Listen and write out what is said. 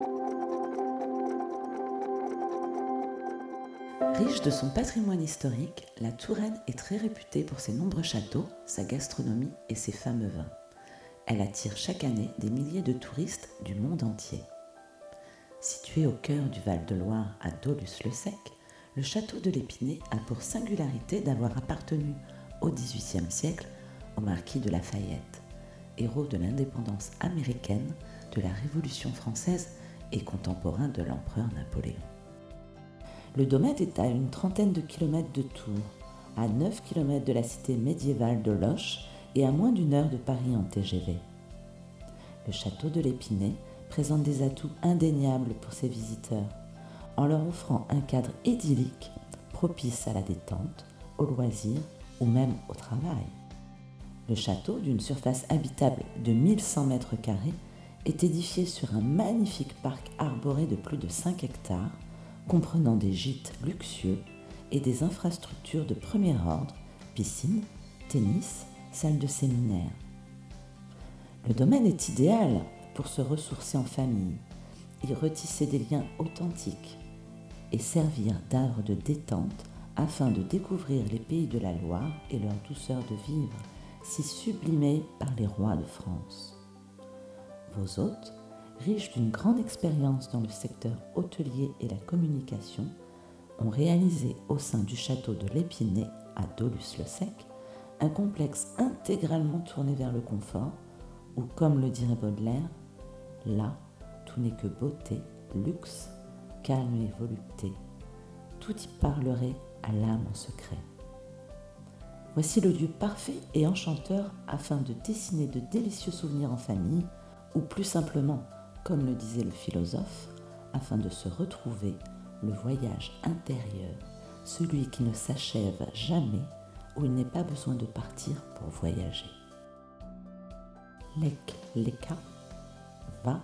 Riche de son patrimoine historique, la Touraine est très réputée pour ses nombreux châteaux, sa gastronomie et ses fameux vins. Elle attire chaque année des milliers de touristes du monde entier. Situé au cœur du Val-de-Loire à Dolusse-le-Sec, le château de l'Épinay a pour singularité d'avoir appartenu au XVIIIe siècle au marquis de Lafayette, héros de l'indépendance américaine, de la Révolution française et contemporain de l'empereur Napoléon. Le domaine est à une trentaine de kilomètres de Tours, à 9 kilomètres de la cité médiévale de Loches et à moins d'une heure de Paris en TGV. Le château de l'Épinay présente des atouts indéniables pour ses visiteurs, en leur offrant un cadre idyllique, propice à la détente, au loisir ou même au travail. Le château, d'une surface habitable de 1100 mètres carrés, est édifié sur un magnifique parc arboré de plus de 5 hectares, comprenant des gîtes luxueux et des infrastructures de premier ordre, piscine, tennis, salle de séminaire. Le domaine est idéal pour se ressourcer en famille, y retisser des liens authentiques et servir d'havre de détente afin de découvrir les pays de la Loire et leur douceur de vivre, si sublimée par les rois de France. Vos hôtes, riches d'une grande expérience dans le secteur hôtelier et la communication, ont réalisé au sein du château de l'Épinay à Dolusse-le-Sec un complexe intégralement tourné vers le confort où, comme le dirait Baudelaire, là, tout n'est que beauté, luxe, calme et volupté. Tout y parlerait à l'âme en secret. Voici le lieu parfait et enchanteur afin de dessiner de délicieux souvenirs en famille ou plus simplement, comme le disait le philosophe, afin de se retrouver, le voyage intérieur, celui qui ne s'achève jamais, où il n'est pas besoin de partir pour voyager. Lek Leka va